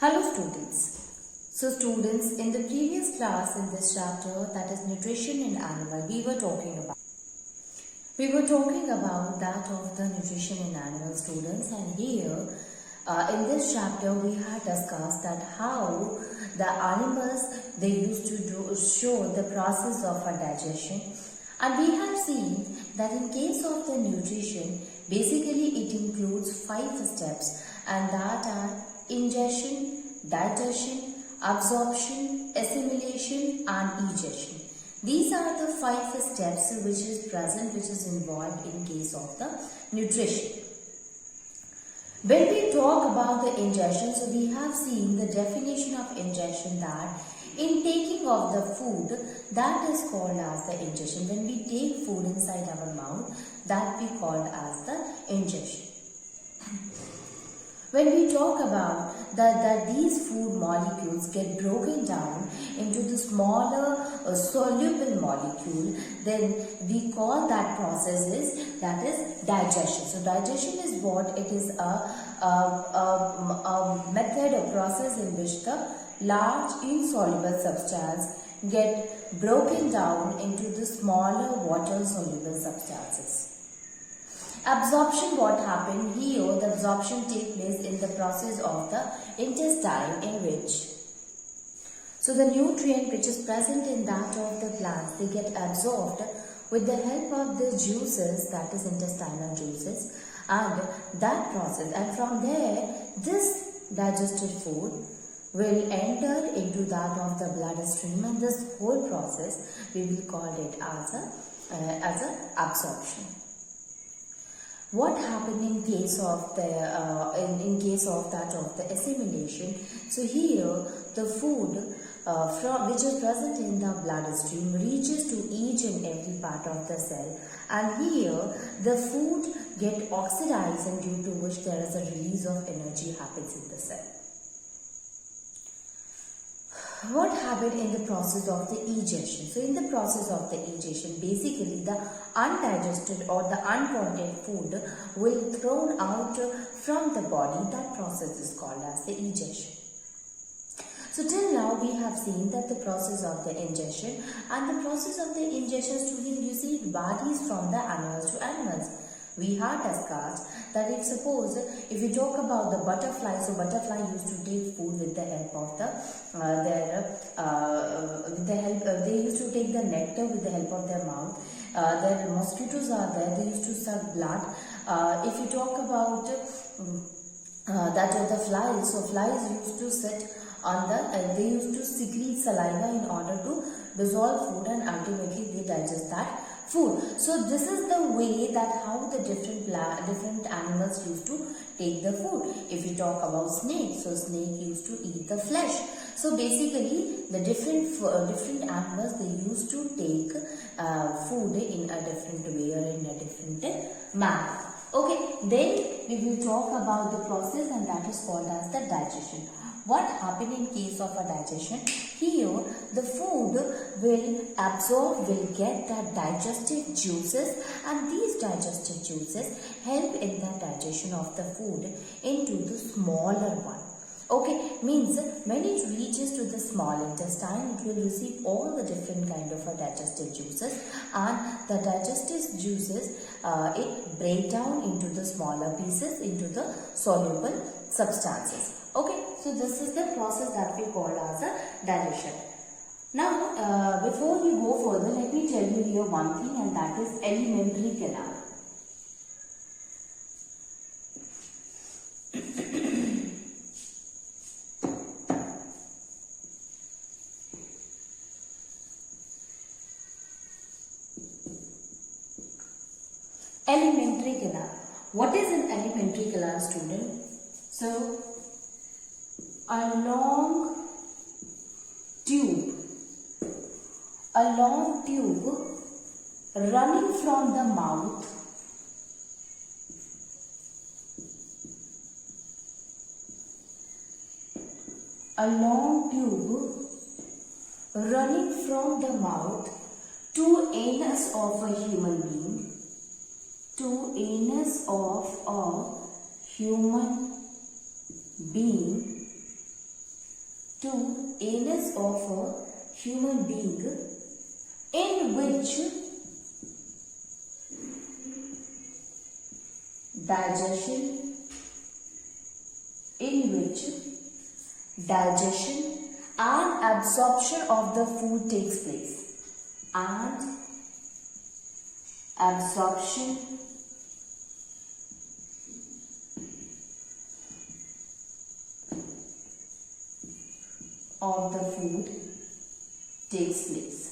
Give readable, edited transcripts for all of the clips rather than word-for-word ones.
Hello students. So students, in the previous class in this chapter, that is nutrition in animal, we were talking about that of the nutrition in animal students, and here in this chapter we had discussed that how the animals they used to show the process of a digestion, and we have seen that in case of the nutrition basically it includes 5 steps, and that are ingestion, digestion, absorption, assimilation and egestion. These are the 5 steps which is involved in case of the nutrition. When we talk about the ingestion, so we have seen the definition of ingestion, that in taking of the food, that is called as the ingestion. When we take food inside our mouth, that we called as the ingestion. When we talk about that these food molecules get broken down into the smaller soluble molecule, then we call that process is digestion. So digestion is what? It is a method, a process in which the large insoluble substance get broken down into the smaller water soluble substances. Absorption, what happened here? The absorption takes place in the process of the intestine, in which so the nutrient which is present in that of the plants, they get absorbed with the help of the juices, that is intestinal juices, and that process, and from there this digested food will enter into that of the bloodstream, and this whole process we will call it as a absorption. What happened in case of the in case of that of the assimilation? So here the food which is present in the bloodstream reaches to each and every part of the cell, and here the food get oxidized, and due to which there is a release of energy happens in the cell. What happened in the process of the egestion? So in the process of the egestion, basically the undigested or the unwanted food will thrown out from the body. That process is called as the egestion. So till now we have seen that the process of the ingestion, and the process of the ingestion, student, you see, it varies from the animals to animals. We have discussed that if you talk about the butterfly, so butterfly used to take food with the help of they used to take the nectar with the help of their mouth. Their mosquitoes are there, they used to suck blood. If you talk about that of the flies, so flies used to sit on they used to secrete saliva in order to dissolve food, and ultimately they digest that food. So this is the way that how the different animals used to take the food. If we talk about snake, so snake used to eat the flesh. So basically the different animals, they used to take food in a different way or in a different manner. Okay, then we will talk about the process, and that is called as the digestion. What happened in case of a digestion? Here the food will absorb, will get that digestive juices, and these digestive juices help in the digestion of the food into the smaller one. Okay, means when it reaches to the small intestine, it will receive all the different kind of digestive juices, and the digestive juices it break down into the smaller pieces, into the soluble substances. Okay, so this is the process that we call as a digestion. Now, before we go further, let me tell you here one thing, and that is alimentary canal. Alimentary canal. What is an alimentary canal, student? So, a long tube running from the mouth to anus of a human being, to anus of a human being in which digestion and absorption of the food takes place, and absorption of the food takes place.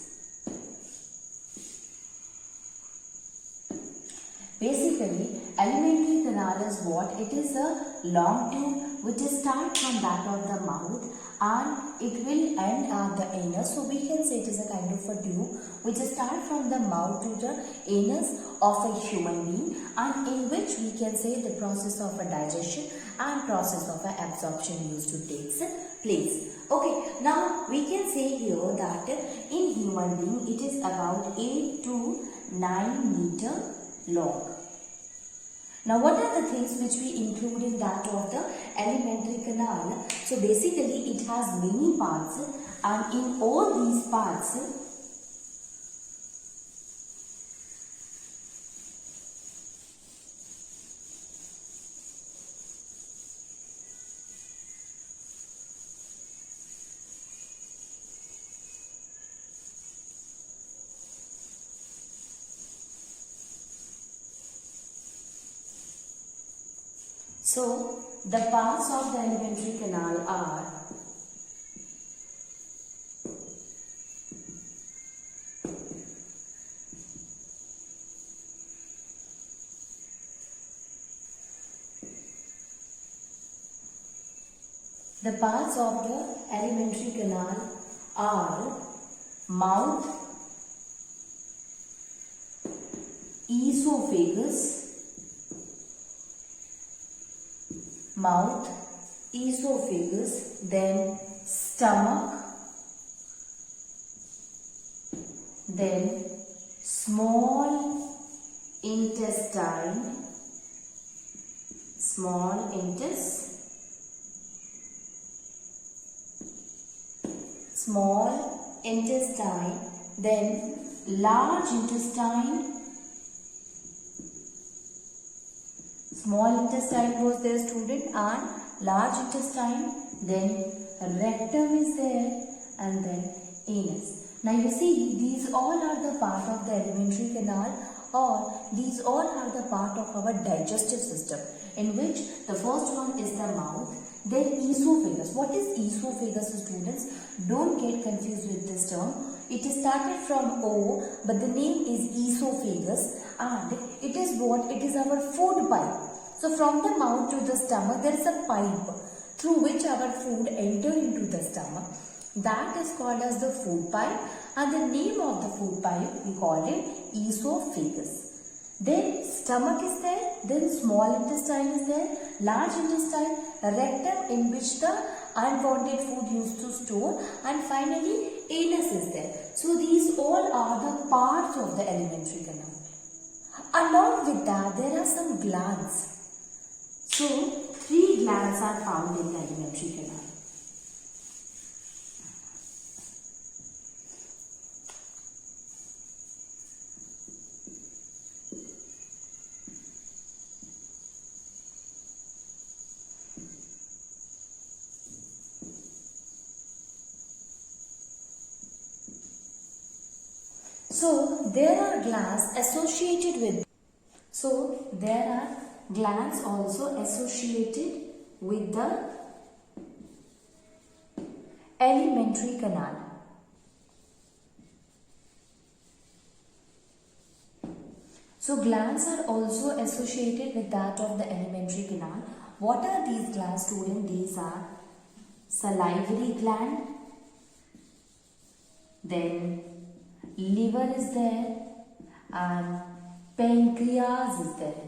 Basically, alimentary canal is what? It is a long tube which starts from back of the mouth and it will end at the anus. So we can say it is a kind of a tube which starts from the mouth to the anus of a human being, and in which we can say the process of a digestion and process of a absorption used to take place. Okay, now we can say here that in human being it is about 8 to 9 meter long. Now what are the things which we include in that of the alimentary canal? So basically it has many parts, and in all these parts so the parts of the alimentary canal are mouth, esophagus, then stomach, then small intestine, then large intestine. Small intestine was there, student, and large intestine, then rectum is there, and then anus. Now you see, these all are the part of the alimentary canal, or these all are the part of our digestive system, in which the first one is the mouth, then esophagus. What is esophagus, students? Don't get confused with this term. It is started from O, but the name is esophagus, and it is what? It is our food pipe. So from the mouth to the stomach, there is a pipe through which our food enter into the stomach. That is called as the food pipe, and the name of the food pipe, we call it esophagus. Then stomach is there, then small intestine is there, large intestine, rectum in which the unwanted food used to store, and finally anus is there. So these all are the parts of the alimentary canal. Along with that, there are some glands. So 3 glands are found in the alimentary canal. So there are glands associated with. So there are glands also associated with the alimentary canal. So glands are also associated with that of the alimentary canal. What are these glands, student? These are salivary gland, then liver is there, and pancreas is there.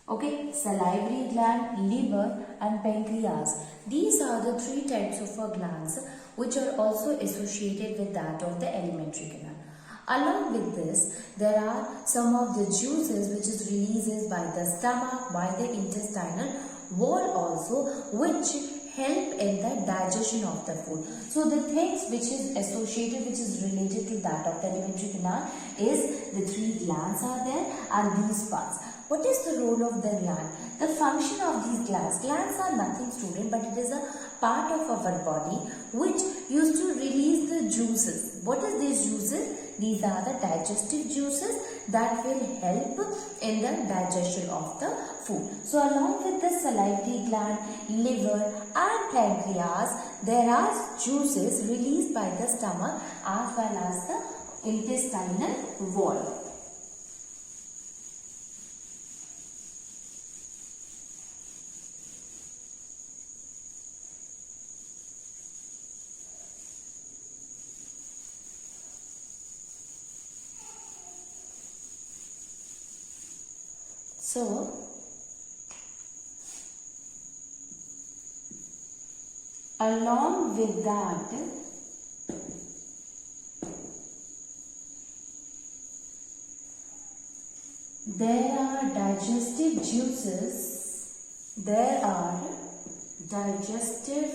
Okay, salivary gland, liver and pancreas. These are the 3 types of glands which are also associated with that of the alimentary canal. Along with this, there are some of the juices which is released by the stomach, by the intestinal wall also, which help in the digestion of the food. So the things which is associated, which is related to that of the alimentary canal is the 3 glands are there and these parts. What is the role of the gland? The function of these glands. Glands are nothing, student, but it is a part of our body which used to release the juices. What is these juices? These are the digestive juices that will help in the digestion of the food. So along with the salivary gland, liver and pancreas, there are juices released by the stomach as well as the intestinal wall. So, along with that, there are digestive juices. There are digestive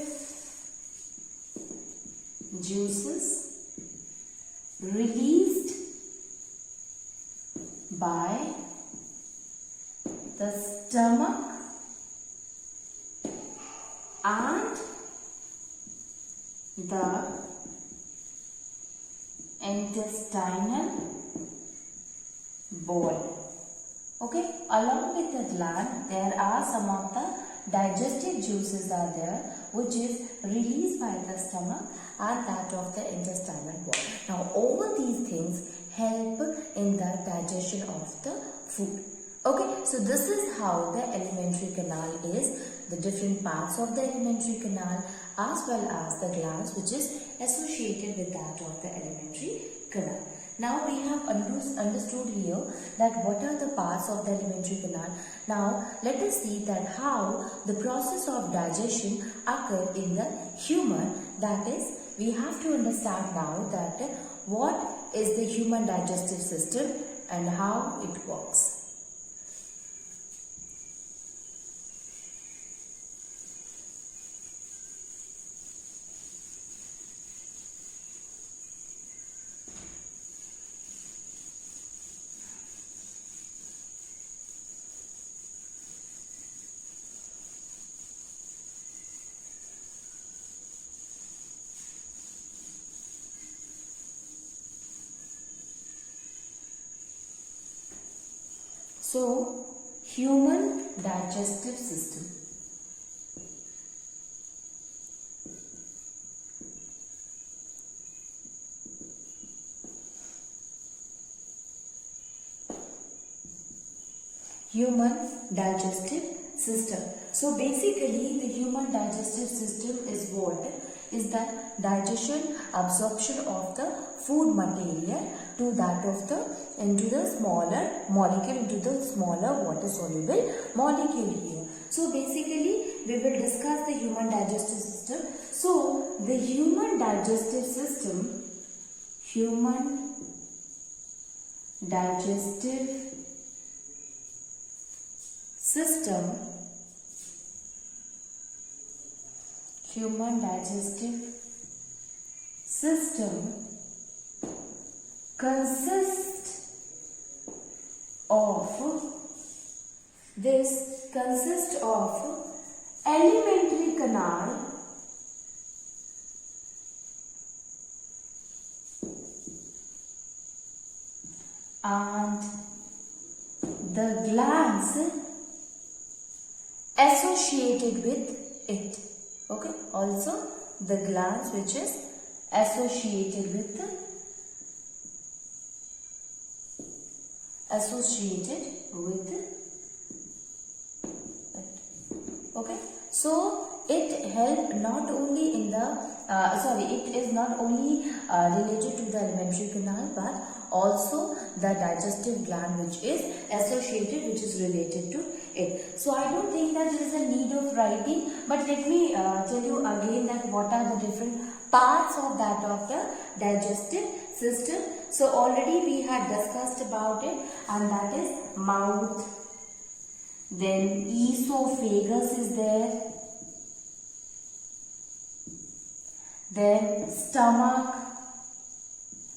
juices released by the stomach and the intestinal wall. Okay, along with the gland, there are some of the digestive juices are there which is released by the stomach and that of the intestinal wall. Now, all these things help in the digestion of the food. Okay, so this is how the alimentary canal is, the different parts of the alimentary canal as well as the glands which is associated with that of the alimentary canal. Now we have understood here that what are the parts of the alimentary canal. Now let us see that how the process of digestion occur in the human. That is, we have to understand now that what is the human digestive system and how it works. So, human digestive system. Human digestive system. So basically the human digestive system is what? Is the digestion, absorption of the food material to that of the into the smaller molecule, into the smaller water soluble molecule here. So basically we will discuss the human digestive system. So the human digestive system, human digestive system, human digestive system consists of alimentary canal and the glands associated with it. Okay, also the glands which is associated with it. Okay, so it help not only in the it is not only related to the alimentary canal but also the digestive gland which is associated, which is related to it. So I don't think that there is a need of writing, but let me tell you again that what are the different parts of that of the digestive system. So already we had discussed about it, and that is mouth, then esophagus is there, then stomach,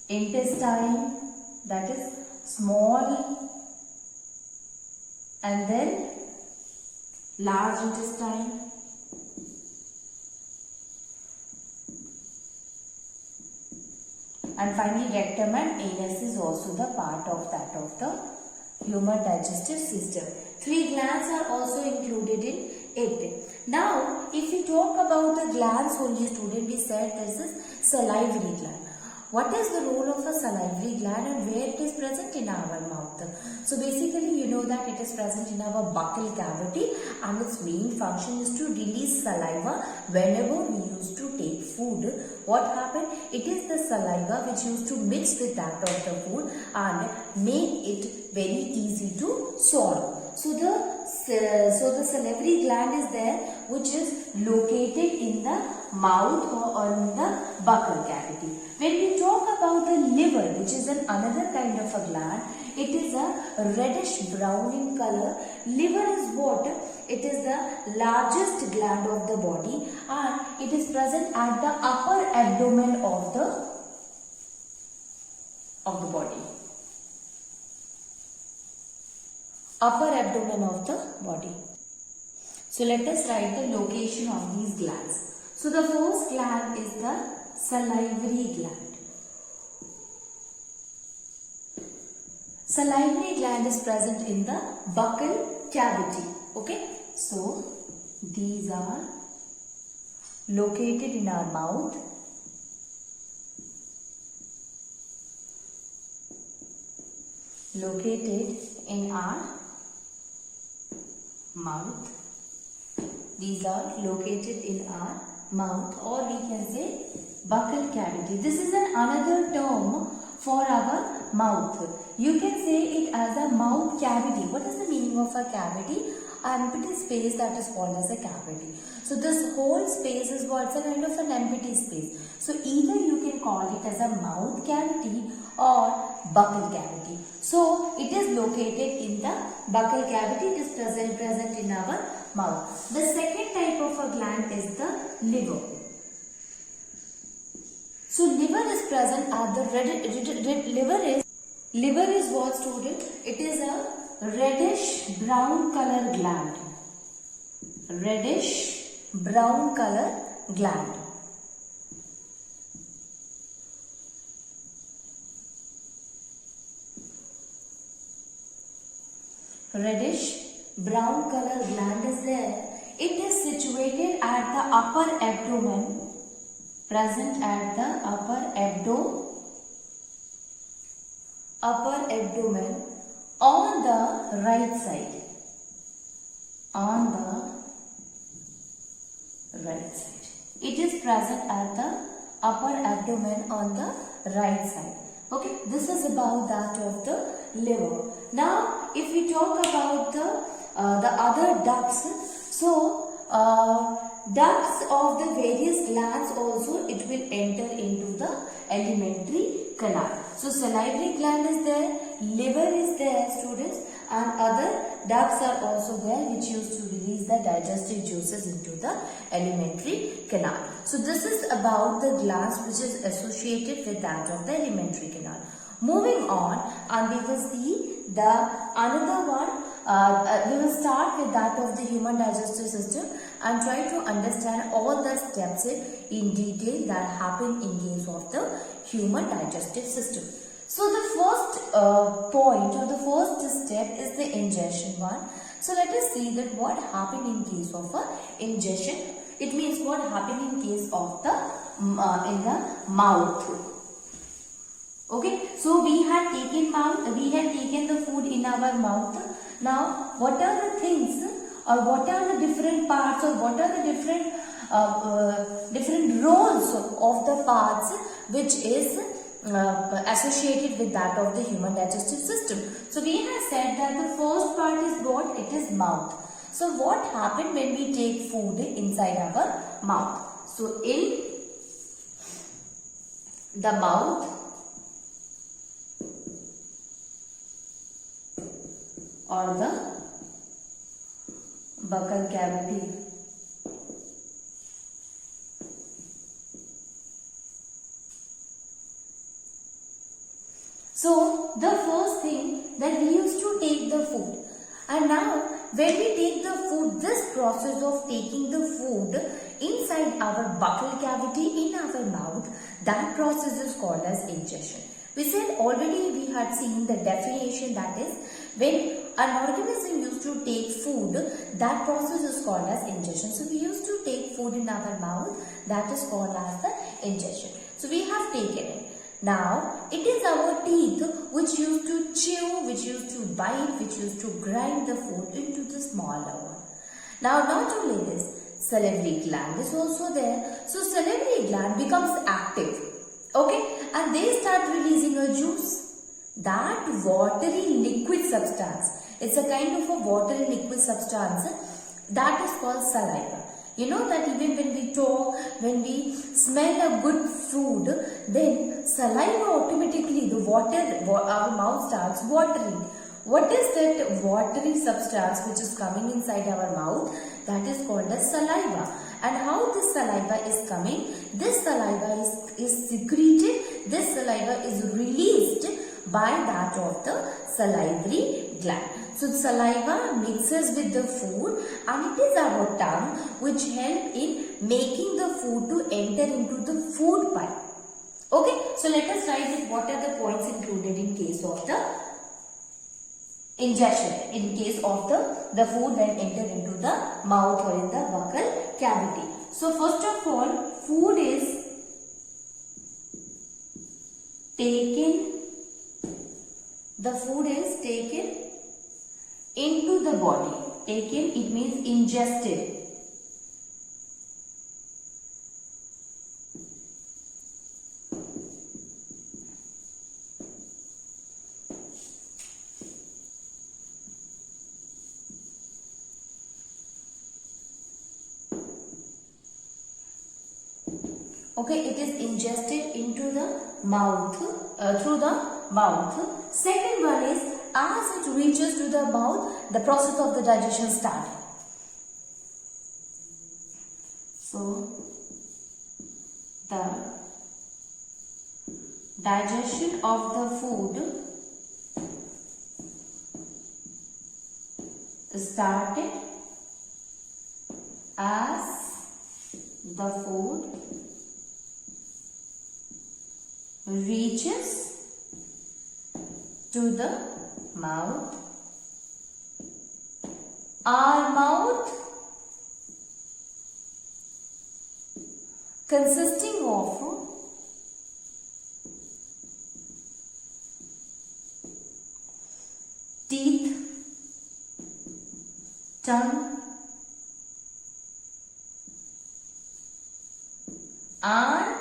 intestine, that is small, and then large intestine, and finally rectum and anus is also the part of that of the human digestive system. 3 glands are also included in it. Now, if we talk about the glands only, student, we said this is salivary gland. What is the role of a salivary gland and where it is present in our mouth? So basically, you know that it is present in our buccal cavity, and its main function is to release saliva whenever we used to take food. What happened? It is the saliva which used to mix with that of the food and make it very easy to swallow. So the salivary gland is there, which is located in the mouth or in the buccal cavity. When we talk about the liver, which is another kind of a gland, it is a reddish brown in color. Liver is what? It is the largest gland of the body, and it is present at the upper abdomen of the body. Upper abdomen of the body. So let us write the location of these glands. So the first gland is the salivary gland. Salivary gland is present in the buccal cavity. Okay. So these are located in our mouth. Located in our mouth. These are located in our mouth, or we can say buccal cavity. This is another term for our mouth. You can say it as a mouth cavity. What is the meaning of a cavity? An empty space that is called as a cavity. So this whole space is what's a kind of an empty space. So either you can call it as a mouth cavity or buccal cavity. So it is located in the buccal cavity. It is present in our mouth. The second type of a gland is the liver. So liver is present at the liver is what, student? It is a reddish brown color gland. Reddish brown color gland. Reddish brown color gland is there. It is situated at the upper abdomen. Present at the upper abdomen on the right side. On the right side. It is present at the upper abdomen on the right side. Okay, this is about that of the liver. Now, if we talk about the other ducts, so ducts of the various glands also, it will enter into the alimentary canal. So salivary gland is there, liver is there, students, and other ducts are also there which used to release the digestive juices into the alimentary canal. So this is about the glands which is associated with that of the alimentary canal. Moving on, and we will see the another one. We will start with that of the human digestive system and try to understand all the steps in detail that happen in case of the human digestive system. So the first point or the first step is the ingestion one. So let us see that what happened in case of a ingestion. It means what happened in case of the in the mouth. Okay, so we had taken the food in our mouth. Now, what are the things or what are the different parts or what are the different roles of the parts which is associated with that of the human digestive system? So, we have said that the first part is what? It is mouth. So, what happened when we take food inside our mouth? So, in the mouth or the buccal cavity, So the first thing that we used to take the food, and now when we take the food, this process of taking the food inside our buccal cavity in our mouth, that process is called as ingestion. We said already, we had seen the definition, that is when an organism used to take food, that process is called as ingestion. So we used to take food in our mouth, that is called as the ingestion. So we have taken it. Now, it is our teeth which used to chew, which used to bite, which used to grind the food into the smaller one. Now, not only this, salivary gland is also there. So, salivary gland becomes active, okay, and they start releasing a juice. That watery liquid substance, it's a kind of a watery liquid substance, that is called saliva. You know that even when we talk, when we smell a good food, then saliva automatically, the water, our mouth starts watering. What is that watery substance which is coming inside our mouth? That is called as saliva. And how this saliva is coming? This saliva is secreted, this saliva is released by that of the salivary gland. So saliva mixes with the food, and it is our tongue which help in making the food to enter into the food pipe. Okay, so let us write it. What are the points included in case of the ingestion, in case of the food when enter into the mouth or in the buccal cavity. So first of all, food is taken, the food is taken into the body. Taken, it means ingested. Okay, it is ingested into the mouth, through the mouth. Second one is, as it reaches to the mouth, the process of the digestion starts. So, the digestion of the food started as the food reaches to the mouth. Our mouth consisting of teeth, tongue, and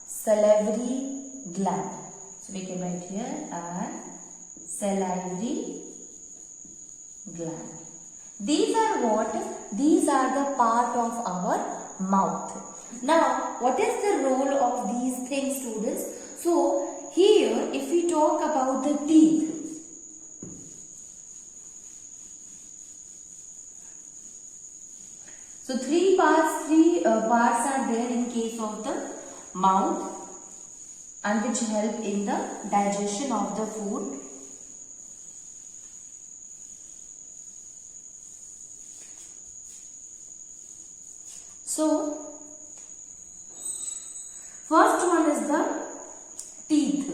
salivary gland. So we can write here and salivary gland. These are what? These are the part of our mouth. Now, what is the role of these things, students? So, here if we talk about the teeth, so three parts are there in case of the mouth, and which help in the digestion of the food. So, first one is the teeth.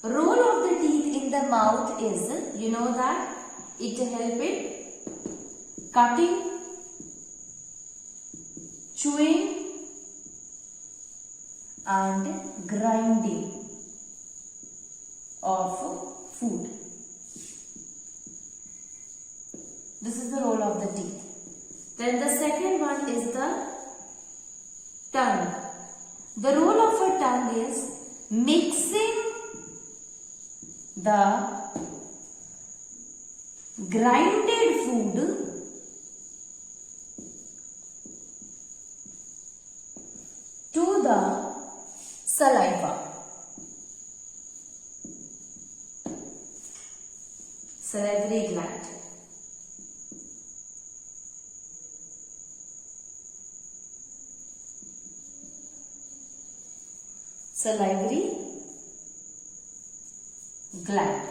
Role of the teeth in the mouth is, you know that it help in cutting, chewing, and grinding of food. This is the role of the teeth. Then the second one is the tongue. The role of a tongue is mixing the grinded food to the saliva. Salivary gland. Salivary gland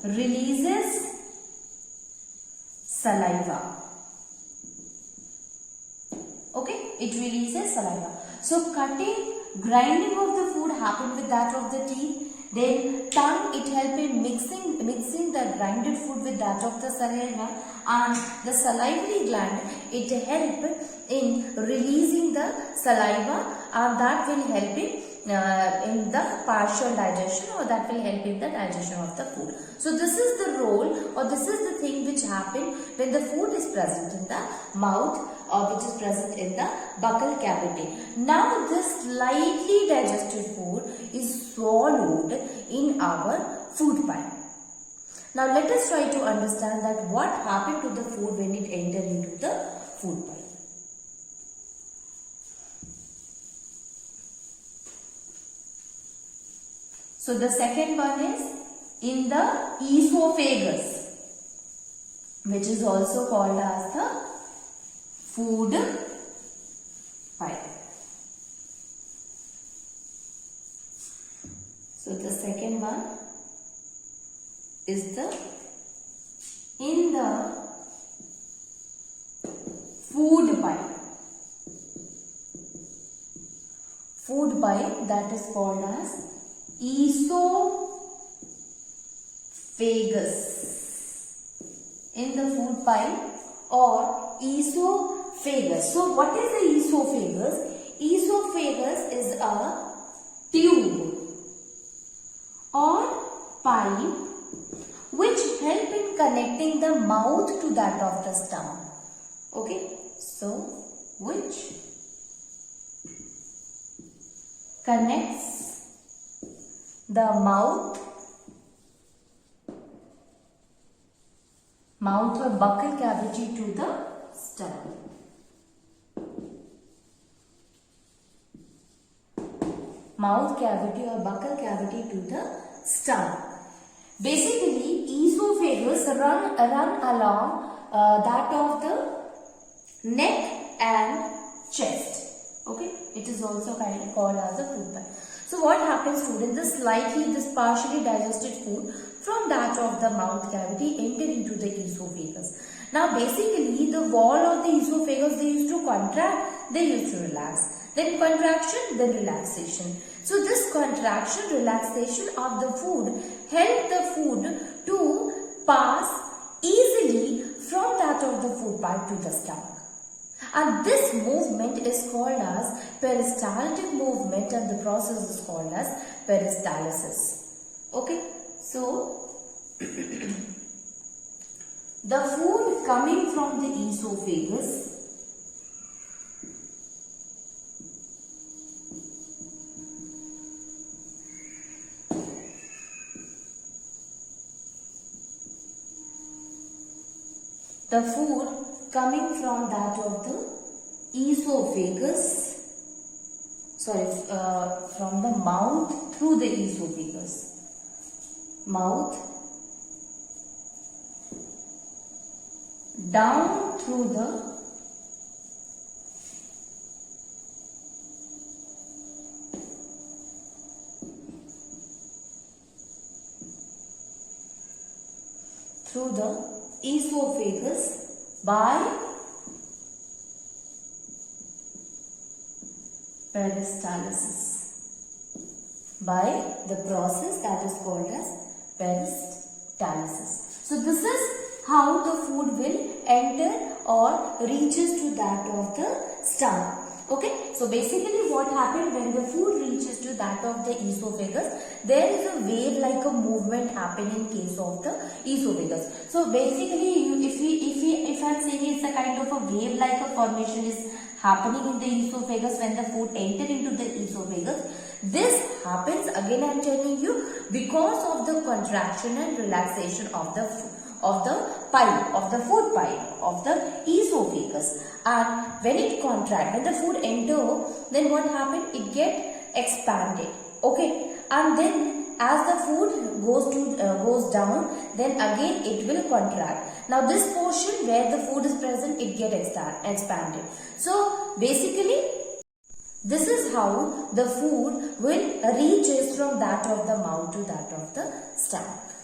releases saliva. Okay, it releases saliva. So cutting, grinding of the food happen with that of the teeth. Then tongue, it help in mixing the grinded food with that of the saliva, and the salivary gland, it help in releasing the saliva, and that will help in the partial digestion, or that will help in the digestion of the food. So this is the role, or this is the thing which happen when the food is present in the mouth, or which is present in the buccal cavity. Now this slightly digested food is swallowed in our food pipe. Now let us try to understand that what happened to the food when it entered into the food pipe. So the second one is in the esophagus, which is also called as the food pipe. So the second one is in the food pipe. Food pipe, that is called as esophagus. In the food pipe or esophagus. So what is the esophagus? Esophagus is a tube or pipe which help in connecting the mouth to that of the stomach. Okay, so which connects the mouth or buccal cavity to the stomach. Mouth cavity or buccal cavity to the stomach. Basically, esophagus run along that of the neck and chest. Okay, it is also kind of called as a food pipe. So what happens, students? This partially digested food from that of the mouth cavity enter into the esophagus. Now basically the wall of the esophagus, they used to contract, they used to relax. Then contraction, then relaxation. So this contraction, relaxation of the food help the food to pass easily from that of the food pipe to the stomach. And this movement is called as peristaltic movement, and the process is called as peristalsis. Okay, so the food coming from the esophagus coming from that of the esophagus, from the mouth through the esophagus. Mouth down through the esophagus by peristalsis, by the process that is called as peristalsis. So this is how the food will enter or reaches to that of the stomach. Okay, so basically what happened when the food reaches to that of the esophagus, there is a wave like a movement happening in case of the esophagus. So basically if I am saying it's a kind of a wave like a formation is happening in the esophagus when the food enter into the esophagus. This happens, again I am telling you, because of the contraction and relaxation of the food of the food pipe of the esophagus. And when it contract, when the food enter, then what happened? It get expanded. Okay, and then as the food goes down, then again it will contract. Now this portion where the food is present, it get expanded. So basically This is how the food will reaches from that of the mouth to that of the stomach.